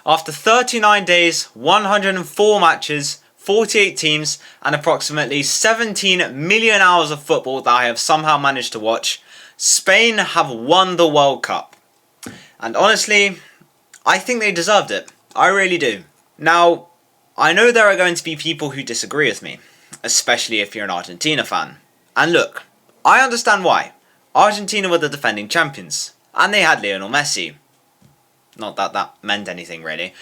After 39 days, 104 matches, 48 teams, and approximately 17 million hours of football that I have somehow managed to watch, Spain have won the World Cup. And honestly, I think they deserved it. I really do. Now, I know there are going to be people who disagree with me, especially if you're an Argentina fan. And look, I understand why. Argentina were the defending champions, and they had Lionel Messi. Not that that meant anything really.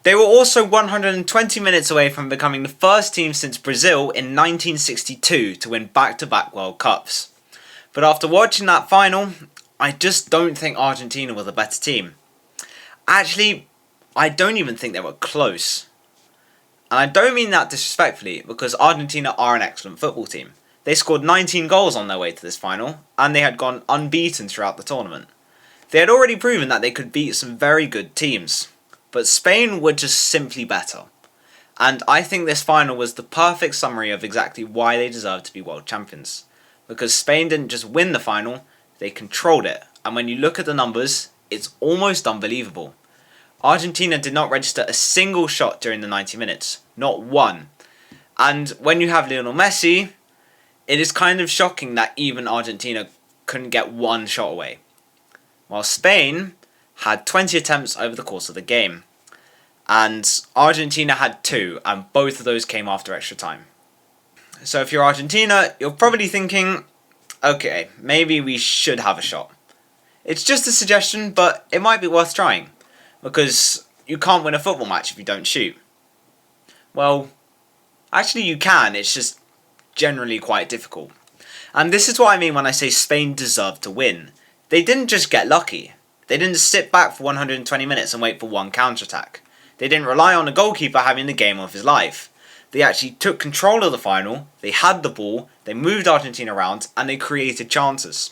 They were also 120 minutes away from becoming the first team since Brazil in 1962 to win back-to-back World Cups. But after watching that final, I just don't think Argentina were the better team. Actually, I don't even think they were close. And I don't mean that disrespectfully, because Argentina are an excellent football team. They scored 19 goals on their way to this final, and they had gone unbeaten throughout the tournament. They had already proven that they could beat some very good teams, but Spain were just simply better. And I think this final was the perfect summary of exactly why they deserve to be world champions. Because Spain didn't just win the final, they controlled it. And when you look at the numbers, it's almost unbelievable. Argentina did not register a single shot during the 90 minutes. Not one. And when you have Lionel Messi, it is kind of shocking that even Argentina couldn't get one shot away. While Spain had 20 attempts over the course of the game. And Argentina had 2, and both of those came after extra time. So if you're Argentina, you're probably thinking, okay, maybe we should have a shot. It's just a suggestion, but it might be worth trying. Because you can't win a football match if you don't shoot. Well, actually you can, it's just generally quite difficult. And this is what I mean when I say Spain deserved to win. They didn't just get lucky. They didn't sit back for 120 minutes and wait for one counter-attack. They didn't rely on a goalkeeper having the game of his life. They actually took control of the final, they had the ball, they moved Argentina around, and they created chances.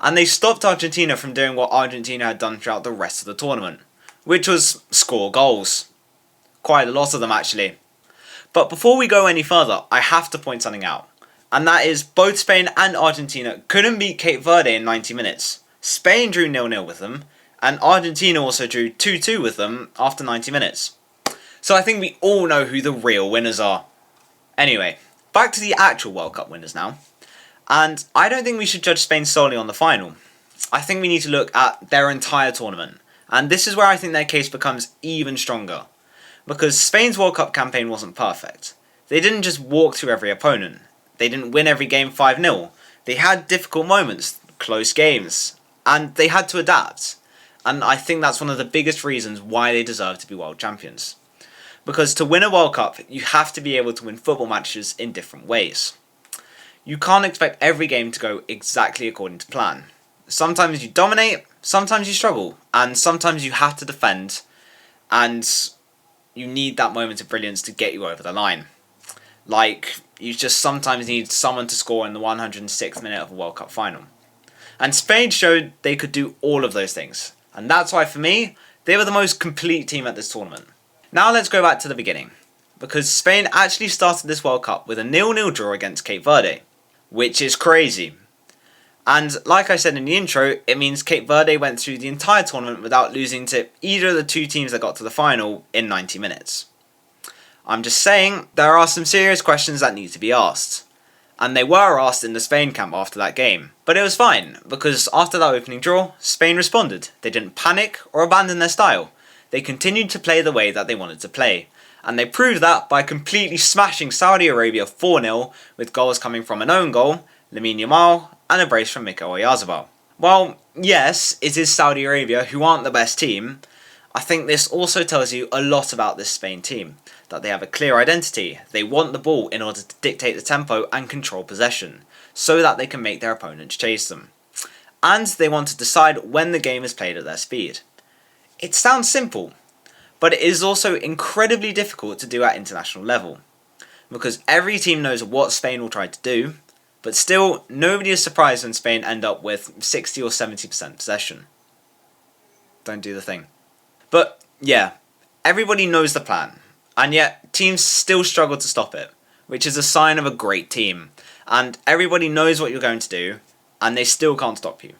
And they stopped Argentina from doing what Argentina had done throughout the rest of the tournament, which was score goals. Quite a lot of them actually. But before we go any further, I have to point something out. And that is both Spain and Argentina couldn't beat Cape Verde in 90 minutes. Spain drew 0-0 with them, and Argentina also drew 2-2 with them after 90 minutes. So I think we all know who the real winners are. Anyway, back to the actual World Cup winners now. And I don't think we should judge Spain solely on the final. I think we need to look at their entire tournament. And this is where I think their case becomes even stronger. Because Spain's World Cup campaign wasn't perfect. They didn't just walk through every opponent. They didn't win every game 5-0. They had difficult moments, close games, and they had to adapt. And I think that's one of the biggest reasons why they deserve to be world champions. Because to win a World Cup, you have to be able to win football matches in different ways. You can't expect every game to go exactly according to plan. Sometimes you dominate, sometimes you struggle, and sometimes you have to defend, and you need that moment of brilliance to get you over the line. Like, you just sometimes need someone to score in the 106th minute of a World Cup final. And Spain showed they could do all of those things. And that's why, for me, they were the most complete team at this tournament. Now let's go back to the beginning. Because Spain actually started this World Cup with a 0-0 draw against Cape Verde. Which is crazy. And like I said in the intro, it means Cape Verde went through the entire tournament without losing to either of the two teams that got to the final in 90 minutes. I'm just saying, there are some serious questions that need to be asked. And they were asked in the Spain camp after that game. But it was fine, because after that opening draw, Spain responded. They didn't panic or abandon their style. They continued to play the way that they wanted to play. And they proved that by completely smashing Saudi Arabia 4-0, with goals coming from an own goal, Lamine Yamal, and a brace from Mikel Oyarzabal. While, yes, it is Saudi Arabia who aren't the best team, I think this also tells you a lot about this Spain team. That they have a clear identity, they want the ball in order to dictate the tempo and control possession, so that they can make their opponents chase them. And they want to decide when the game is played at their speed. It sounds simple, but it is also incredibly difficult to do at international level. Because every team knows what Spain will try to do, but still, nobody is surprised when Spain end up with 60 or 70% possession. Don't do the thing. But, yeah, everybody knows the plan. And yet, teams still struggle to stop it, which is a sign of a great team. And everybody knows what you're going to do, and they still can't stop you.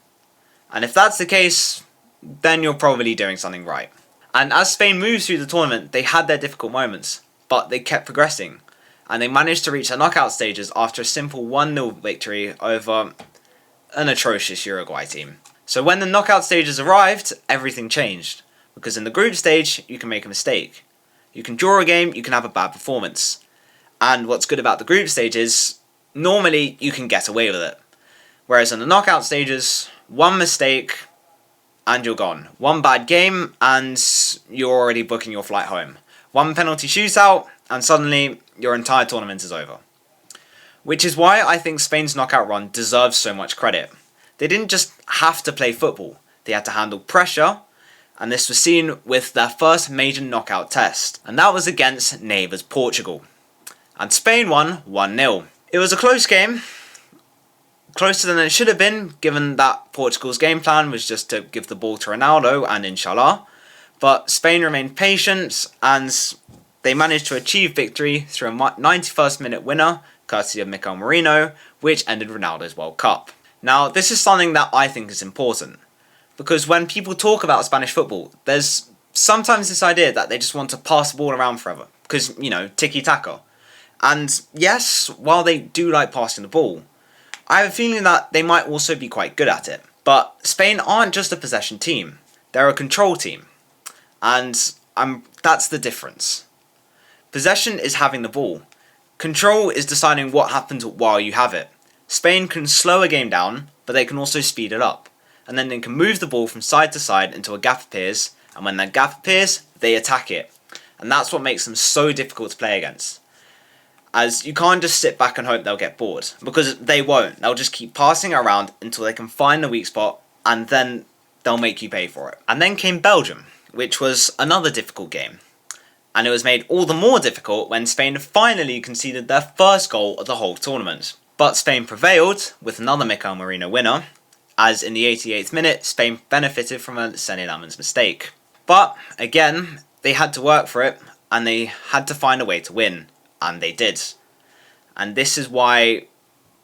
And if that's the case, then you're probably doing something right. And as Spain moved through the tournament, they had their difficult moments, but they kept progressing. And they managed to reach the knockout stages after a simple 1-0 victory over an atrocious Uruguay team. So when the knockout stages arrived, everything changed. Because in the group stage, you can make a mistake. You can draw a game, you can have a bad performance. And what's good about the group stage is, normally you can get away with it. Whereas in the knockout stages, one mistake and you're gone. One bad game and you're already booking your flight home. One penalty shootout and suddenly your entire tournament is over. Which is why I think Spain's knockout run deserves so much credit. They didn't just have to play football, they had to handle pressure, and this was seen with their first major knockout test, and that was against neighbours Portugal. And Spain won 1-0. It was a close game, closer than it should have been, given that Portugal's game plan was just to give the ball to Ronaldo and inshallah, but Spain remained patient and they managed to achieve victory through a 91st minute winner, courtesy of Mikel Merino, which ended Ronaldo's World Cup. Now, this is something that I think is important, because when people talk about Spanish football, there's sometimes this idea that they just want to pass the ball around forever, because, tiki-taka. And yes, while they do like passing the ball, I have a feeling that they might also be quite good at it. But Spain aren't just a possession team, they're a control team. And that's the difference. Possession is having the ball. Control is deciding what happens while you have it. Spain can slow a game down, but they can also speed it up. And then they can move the ball from side to side until a gap appears, and when that gap appears, they attack it. And that's what makes them so difficult to play against. As you can't just sit back and hope they'll get bored, because they won't. They'll just keep passing around until they can find the weak spot, and then they'll make you pay for it. And then came Belgium, which was another difficult game. And it was made all the more difficult when Spain finally conceded their first goal of the whole tournament. But Spain prevailed with another Mikel Merino winner, as in the 88th minute, Spain benefited from a Seny Laman's mistake. But, again, they had to work for it, and they had to find a way to win. And they did. And this is why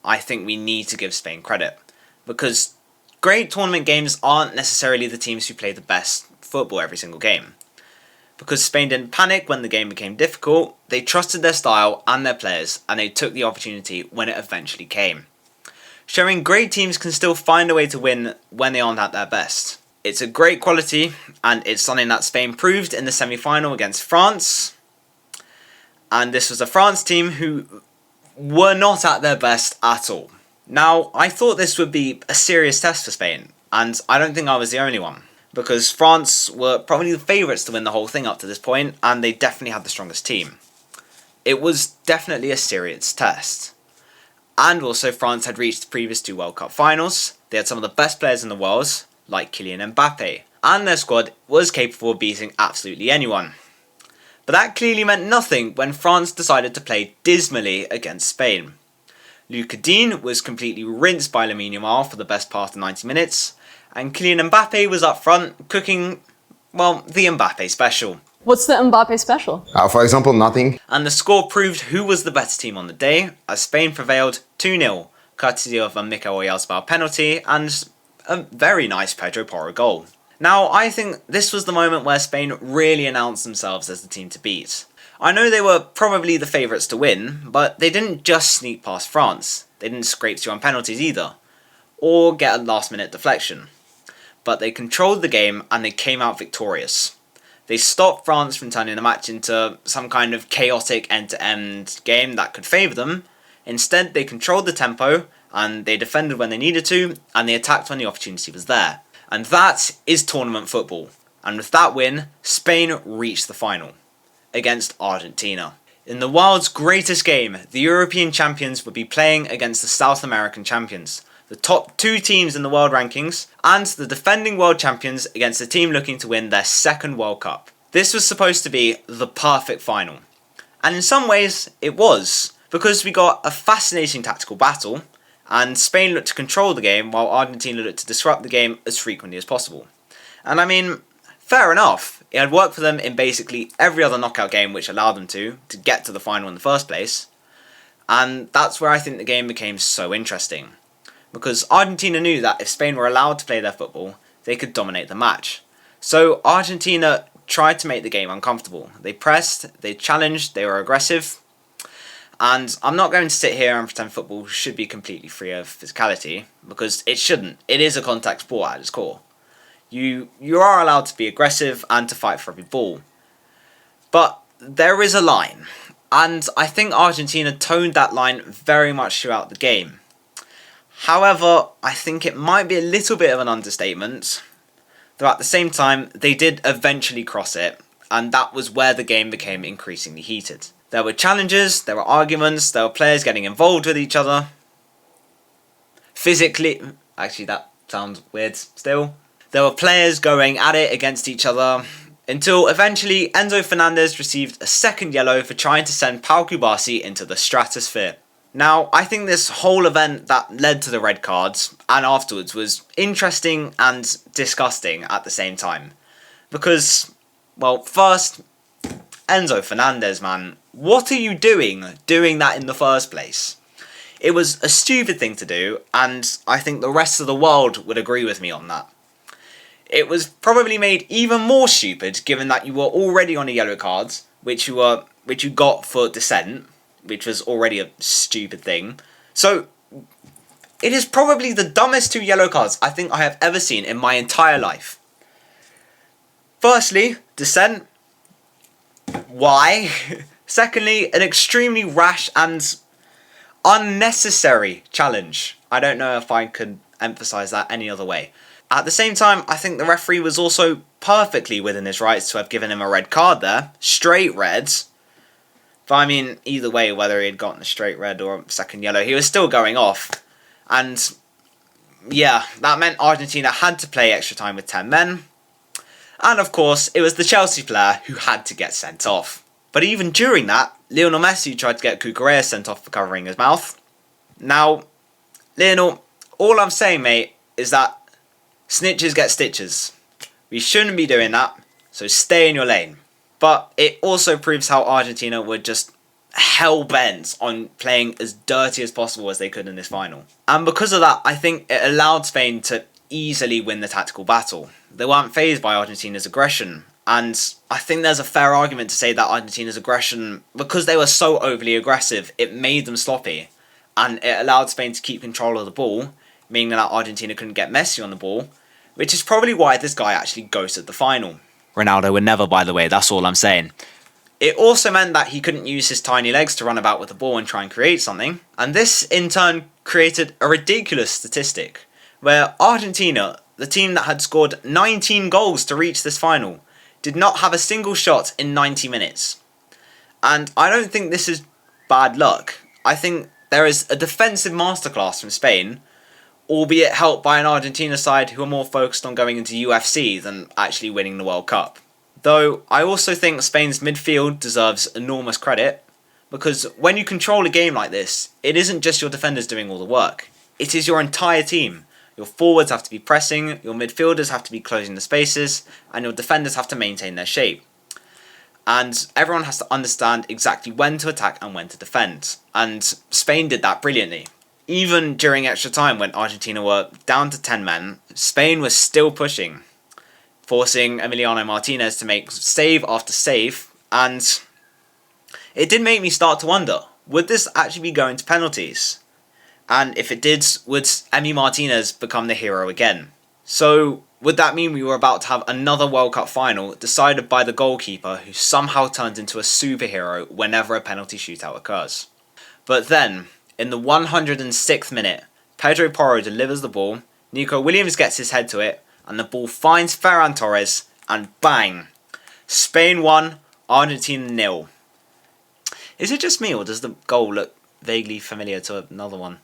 I think we need to give Spain credit. Because great tournament games aren't necessarily the teams who play the best football every single game. Because Spain didn't panic when the game became difficult, they trusted their style and their players, and they took the opportunity when it eventually came. Showing great teams can still find a way to win when they aren't at their best. It's a great quality, and it's something that Spain proved in the semi-final against France. And this was a France team who were not at their best at all. Now, I thought this would be a serious test for Spain, and I don't think I was the only one. Because France were probably the favourites to win the whole thing up to this point, and they definitely had the strongest team. It was definitely a serious test. And also France had reached the previous two World Cup finals, they had some of the best players in the world, like Kylian Mbappe, and their squad was capable of beating absolutely anyone. But that clearly meant nothing when France decided to play dismally against Spain. Lucas Digne was completely rinsed by Lamine Yamal for the best part of 90 minutes, and Kylian Mbappe was up front cooking, the Mbappe special. What's the Mbappe special? For example, nothing. And the score proved who was the better team on the day, as Spain prevailed 2-0, courtesy of a Mikel Oyarzabal penalty and a very nice Pedro Porro goal. Now, I think this was the moment where Spain really announced themselves as the team to beat. I know they were probably the favourites to win, but they didn't just sneak past France. They didn't scrape through on penalties either, or get a last-minute deflection. But they controlled the game and they came out victorious. They stopped France from turning the match into some kind of chaotic end-to-end game that could favour them. Instead, they controlled the tempo and they defended when they needed to, and they attacked when the opportunity was there. And that is tournament football. And with that win, Spain reached the final against Argentina. In the world's greatest game, the European champions would be playing against the South American champions, the top two teams in the world rankings, and the defending world champions against a team looking to win their second World Cup. This was supposed to be the perfect final. And in some ways, it was, because we got a fascinating tactical battle, and Spain looked to control the game while Argentina looked to disrupt the game as frequently as possible. And I mean, fair enough, it had worked for them in basically every other knockout game which allowed them to get to the final in the first place. And that's where I think the game became so interesting. Because Argentina knew that if Spain were allowed to play their football, they could dominate the match. So Argentina tried to make the game uncomfortable. They pressed, they challenged, they were aggressive. And I'm not going to sit here and pretend football should be completely free of physicality, because it shouldn't. It is a contact sport at its core. You are allowed to be aggressive and to fight for every ball. But there is a line, and I think Argentina toned that line very much throughout the game. However, I think it might be a little bit of an understatement, though at the same time, they did eventually cross it, and that was where the game became increasingly heated. There were challenges, there were arguments, there were players getting involved with each other. Physically, actually that sounds weird still. There were players going at it against each other, until eventually Enzo Fernandez received a second yellow for trying to send Pau Kubasi into the stratosphere. Now, I think this whole event that led to the red cards, and afterwards, was interesting and disgusting at the same time. Because, well, first, Enzo Fernandez, man, what are you doing that in the first place? It was a stupid thing to do, and I think the rest of the world would agree with me on that. It was probably made even more stupid given that you were already on a yellow card, which you got for dissent, which was already a stupid thing. So, it is probably the dumbest 2 yellow cards I think I have ever seen in my entire life. Firstly, dissent. Why? Secondly, an extremely rash and unnecessary challenge. I don't know if I could emphasise that any other way. At the same time, I think the referee was also perfectly within his rights to have given him a red card there. Straight reds. But I mean, either way, whether he had gotten a straight red or a second yellow, he was still going off. And yeah, that meant Argentina had to play extra time with 10 men. And of course, it was the Chelsea player who had to get sent off. But even during that, Lionel Messi tried to get Cucurella sent off for covering his mouth. Now, Lionel, all I'm saying, mate, is that snitches get stitches. We shouldn't be doing that, so stay in your lane. But it also proves how Argentina were just hell-bent on playing as dirty as possible as they could in this final. And because of that, I think it allowed Spain to easily win the tactical battle. They weren't fazed by Argentina's aggression. And I think there's a fair argument to say that Argentina's aggression, because they were so overly aggressive, it made them sloppy. And it allowed Spain to keep control of the ball, meaning that Argentina couldn't get Messi on the ball, which is probably why this guy actually ghosted the final. Ronaldo would never, by the way, that's all I'm saying. It also meant that he couldn't use his tiny legs to run about with the ball and try and create something, and this in turn created a ridiculous statistic, where Argentina, the team that had scored 19 goals to reach this final, did not have a single shot in 90 minutes. And I don't think this is bad luck. I think there is a defensive masterclass from Spain, albeit helped by an Argentina side who are more focused on going into UFC than actually winning the World Cup. Though, I also think Spain's midfield deserves enormous credit, because when you control a game like this, it isn't just your defenders doing all the work. It is your entire team. Your forwards have to be pressing, your midfielders have to be closing the spaces, and your defenders have to maintain their shape. And everyone has to understand exactly when to attack and when to defend. And Spain did that brilliantly. Even during extra time when Argentina were down to 10 men, Spain was still pushing, forcing Emiliano Martinez to make save after save, and it did make me start to wonder, would this actually be going to penalties? And if it did, would Emi Martinez become the hero again? So, would that mean we were about to have another World Cup final decided by the goalkeeper who somehow turns into a superhero whenever a penalty shootout occurs? But then, in the 106th minute, Pedro Porro delivers the ball, Nico Williams gets his head to it, and the ball finds Ferran Torres, and bang! Spain 1, Argentina 0. Is it just me, or does the goal look vaguely familiar to another one?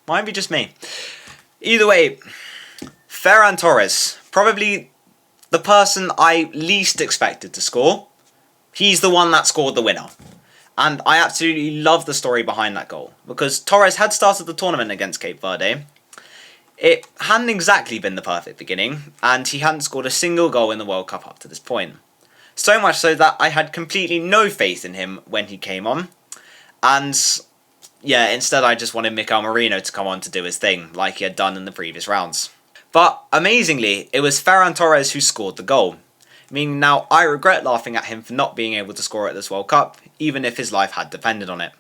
Might be just me. Either way, Ferran Torres, probably the person I least expected to score. He's the one that scored the winner. And I absolutely love the story behind that goal, because Torres had started the tournament against Cape Verde. It hadn't exactly been the perfect beginning, and he hadn't scored a single goal in the World Cup up to this point. So much so that I had completely no faith in him when he came on. And yeah, instead I just wanted Mikel Merino to come on to do his thing, like he had done in the previous rounds. But amazingly, it was Ferran Torres who scored the goal. Meaning now I regret laughing at him for not being able to score at this World Cup, even if his life had depended on it.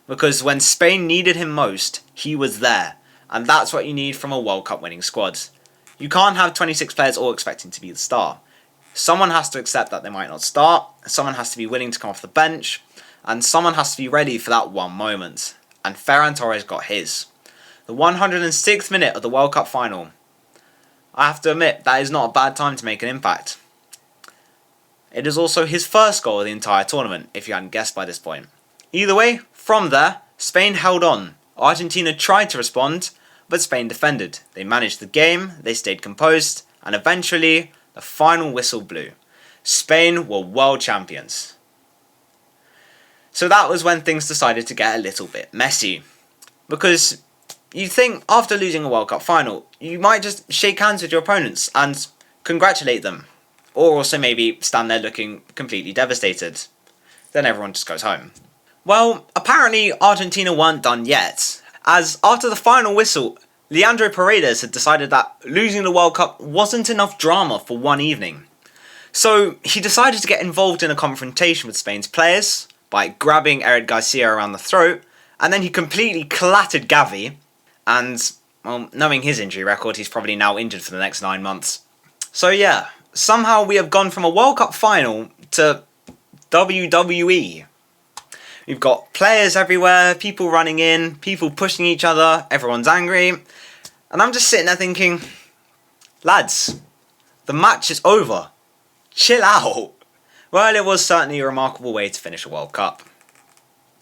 Because when Spain needed him most, he was there. And that's what you need from a World Cup winning squad. You can't have 26 players all expecting to be the star. Someone has to accept that they might not start, someone has to be willing to come off the bench, and someone has to be ready for that one moment. And Ferran Torres got his. The 106th minute of the World Cup final. I have to admit, that is not a bad time to make an impact. It is also his first goal of the entire tournament, if you hadn't guessed by this point. Either way, from there, Spain held on. Argentina tried to respond, but Spain defended. They managed the game, they stayed composed, and eventually, the final whistle blew. Spain were world champions. So that was when things decided to get a little bit messy. Because you'd think after losing a World Cup final, you might just shake hands with your opponents and congratulate them. Or also maybe stand there looking completely devastated. Then everyone just goes home. Well, apparently Argentina weren't done yet, as after the final whistle, Leandro Paredes had decided that losing the World Cup wasn't enough drama for one evening. So he decided to get involved in a confrontation with Spain's players by grabbing Eric Garcia around the throat, and then he completely clattered Gavi, and, well, knowing his injury record, he's probably now injured for the next 9 months. So yeah, somehow we have gone from a World Cup final to WWE. We've got players everywhere, people running in, people pushing each other, everyone's angry. And I'm just sitting there thinking, lads, the match is over. Chill out. Well, it was certainly a remarkable way to finish a World Cup.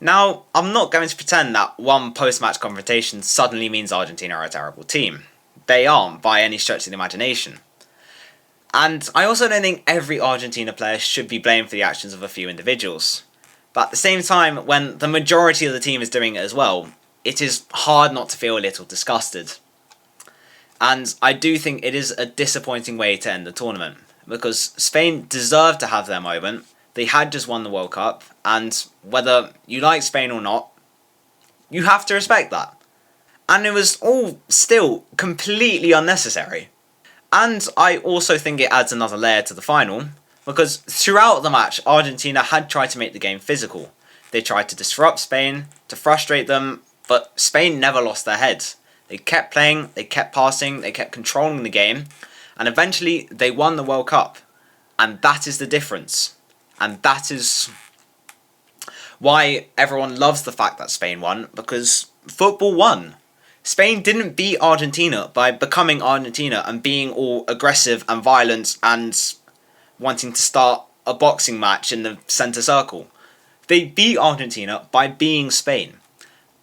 Now, I'm not going to pretend that one post-match confrontation suddenly means Argentina are a terrible team. They aren't, by any stretch of the imagination. And I also don't think every Argentina player should be blamed for the actions of a few individuals. But at the same time, when the majority of the team is doing it as well, it is hard not to feel a little disgusted. And I do think it is a disappointing way to end the tournament, because Spain deserved to have their moment. They had just won the World Cup, and whether you like Spain or not, you have to respect that. And it was all still completely unnecessary. And I also think it adds another layer to the final, because throughout the match, Argentina had tried to make the game physical. They tried to disrupt Spain, to frustrate them, but Spain never lost their heads. They kept playing, they kept passing, they kept controlling the game, and eventually they won the World Cup. And that is the difference. And that is why everyone loves the fact that Spain won, because football won. Spain didn't beat Argentina by becoming Argentina and being all aggressive and violent and wanting to start a boxing match in the centre circle. They beat Argentina by being Spain.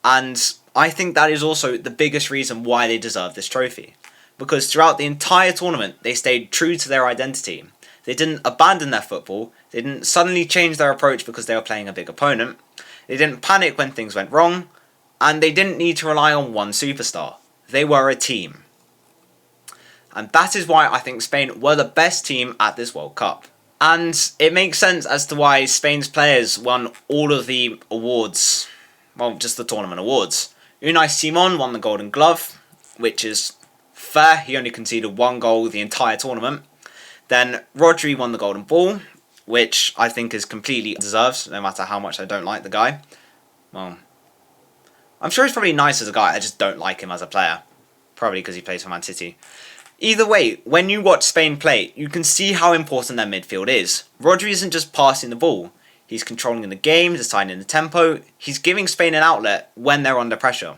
And I think that is also the biggest reason why they deserve this trophy. Because throughout the entire tournament, they stayed true to their identity. They didn't abandon their football. They didn't suddenly change their approach because they were playing a big opponent. They didn't panic when things went wrong. And they didn't need to rely on one superstar. They were a team. And that is why I think Spain were the best team at this World Cup. And it makes sense as to why Spain's players won all of the awards. Well, just the tournament awards. Unai Simon won the Golden Glove, which is fair. He only conceded one goal the entire tournament. Then Rodri won the Golden Ball, which I think is completely deserved, no matter how much I don't like the guy. Well, I'm sure he's probably nice as a guy, I just don't like him as a player. Probably because he plays for Man City. Either way, when you watch Spain play, you can see how important their midfield is. Rodri isn't just passing the ball. He's controlling the game, deciding the tempo. He's giving Spain an outlet when they're under pressure.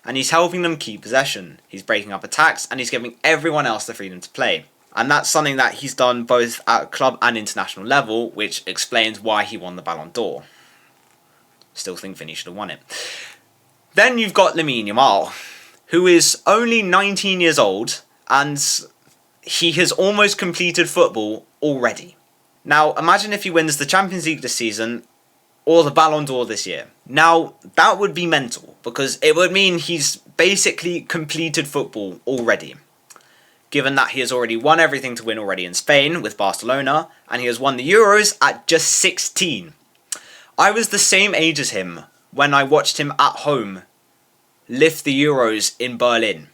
And he's helping them keep possession. He's breaking up attacks, and he's giving everyone else the freedom to play. And that's something that he's done both at club and international level, which explains why he won the Ballon d'Or. Still think Vinny should have won it. Then you've got Lamine Yamal, who is only 19 years old, and he has almost completed football already. Now, imagine if he wins the Champions League this season, or the Ballon d'Or this year. Now, that would be mental, because it would mean he's basically completed football already. Given that he has already won everything to win already in Spain with Barcelona, and he has won the Euros at just 16. I was the same age as him when I watched him at home lift the Euros in Berlin.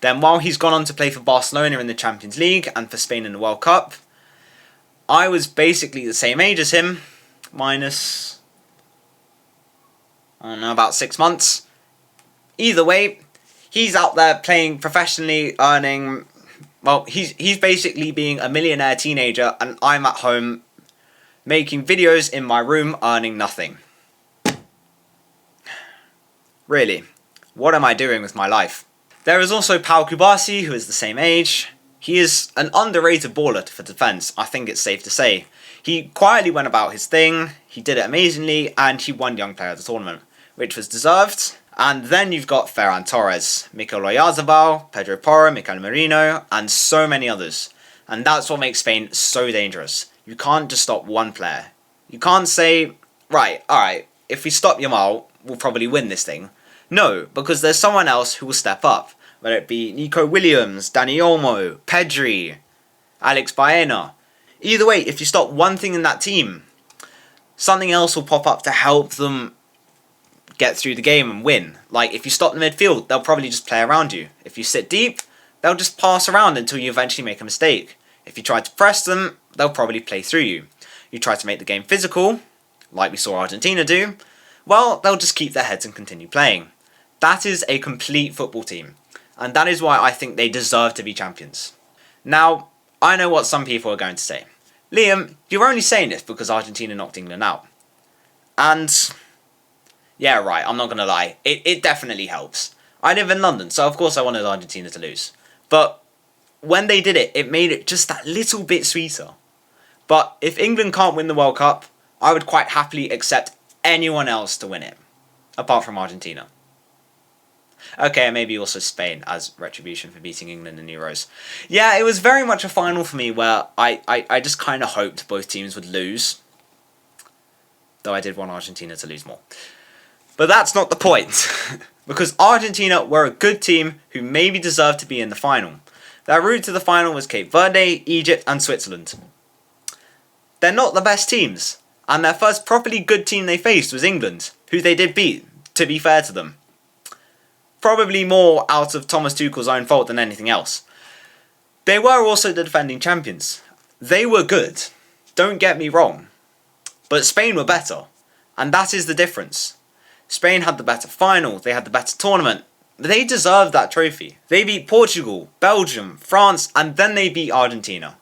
Then while he's gone on to play for Barcelona in the Champions League and for Spain in the World Cup, I was basically the same age as him, minus, I don't know, about 6 months. Either way, he's out there playing professionally, earning, well, he's basically being a millionaire teenager, and I'm at home making videos in my room, earning nothing. Really, what am I doing with my life? There is also Pau Kubasi, who is the same age. He is an underrated baller for defence, I think it's safe to say. He quietly went about his thing, he did it amazingly, and he won Young Player of the Tournament, which was deserved. And then you've got Ferran Torres, Mikel Oyarzabal, Pedro Porro, Mikel Merino, and so many others. And that's what makes Spain so dangerous. You can't just stop one player. You can't say, right, alright, if we stop Yamal, we'll probably win this thing. No, because there's someone else who will step up, whether it be Nico Williams, Dani Olmo, Pedri, Alex Baena. Either way, if you stop one thing in that team, something else will pop up to help them get through the game and win. Like, if you stop the midfield, they'll probably just play around you. If you sit deep, they'll just pass around until you eventually make a mistake. If you try to press them, they'll probably play through you. You try to make the game physical, like we saw Argentina do, well, they'll just keep their heads and continue playing. That is a complete football team, and that is why I think they deserve to be champions. Now, I know what some people are going to say. Liam, you're only saying this because Argentina knocked England out. And, yeah, right, I'm not going to lie, it definitely helps. I live in London, so of course I wanted Argentina to lose. But when they did it, it made it just that little bit sweeter. But if England can't win the World Cup, I would quite happily accept anyone else to win it, apart from Argentina. Okay, and maybe also Spain as retribution for beating England in Euros. Yeah, it was very much a final for me where I just kind of hoped both teams would lose. Though I did want Argentina to lose more. But that's not the point. Because Argentina were a good team who maybe deserved to be in the final. Their route to the final was Cape Verde, Egypt and Switzerland. They're not the best teams. And their first properly good team they faced was England, who they did beat, to be fair to them. Probably more out of Thomas Tuchel's own fault than anything else. They were also the defending champions. They were good, don't get me wrong. But Spain were better, and that is the difference. Spain had the better final, they had the better tournament. They deserved that trophy. They beat Portugal, Belgium, France, and then they beat Argentina.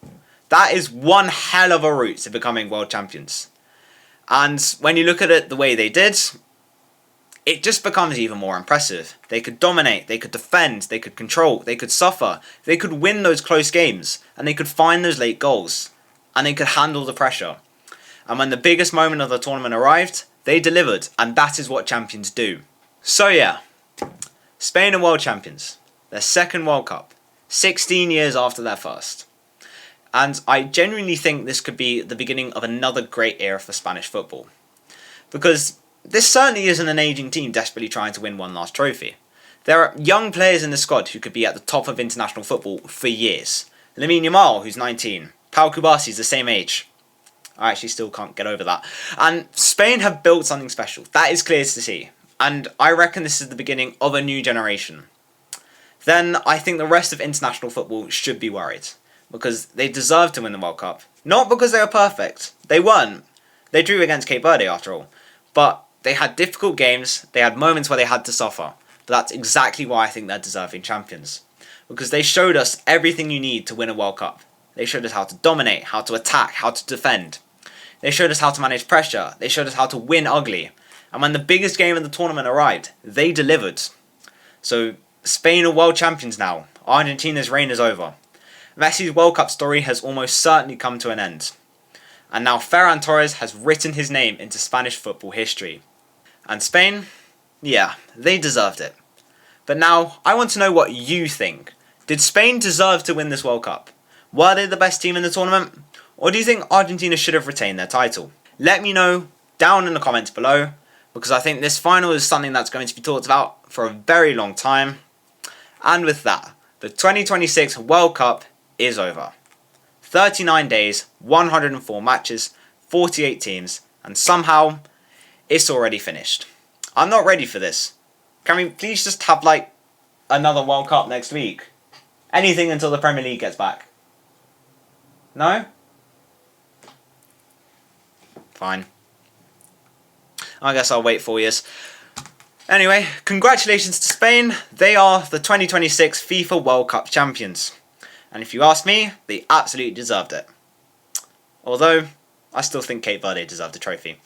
That is one hell of a route to becoming world champions. And when you look at it the way they did, it just becomes even more impressive. They could dominate, they could defend, they could control, they could suffer, they could win those close games, and they could find those late goals, and they could handle the pressure. And when the biggest moment of the tournament arrived, they delivered, and that is what champions do. So yeah, Spain are world champions, their second World Cup, 16 years after their first. And I genuinely think this could be the beginning of another great era for Spanish football. Because this certainly isn't an ageing team desperately trying to win one last trophy. There are young players in the squad who could be at the top of international football for years. Lamine Yamal, who's 19. Pau Kubasi is the same age. I actually still can't get over that. And Spain have built something special. That is clear to see. And I reckon this is the beginning of a new generation. Then I think the rest of international football should be worried. Because they deserve to win the World Cup. Not because they are perfect. They weren't. They drew against Cape Verde after all. But they had difficult games, they had moments where they had to suffer. But that's exactly why I think they're deserving champions. Because they showed us everything you need to win a World Cup. They showed us how to dominate, how to attack, how to defend. They showed us how to manage pressure. They showed us how to win ugly. And when the biggest game of the tournament arrived, they delivered. So Spain are world champions now. Argentina's reign is over. Messi's World Cup story has almost certainly come to an end. And now Ferran Torres has written his name into Spanish football history. And Spain? Yeah, they deserved it. But now, I want to know what you think. Did Spain deserve to win this World Cup? Were they the best team in the tournament? Or do you think Argentina should have retained their title? Let me know down in the comments below, because I think this final is something that's going to be talked about for a very long time. And with that, the 2026 World Cup is over. 39 days, 104 matches, 48 teams, and somehow, it's already finished. I'm not ready for this. Can we please just have like another World Cup next week. Anything until the Premier League gets back. No? Fine. I guess I'll wait 4 years. Anyway, congratulations to Spain. They are the 2026 FIFA World Cup champions. And if you ask me, they absolutely deserved it. Although, I still think Cape Verde deserved the trophy.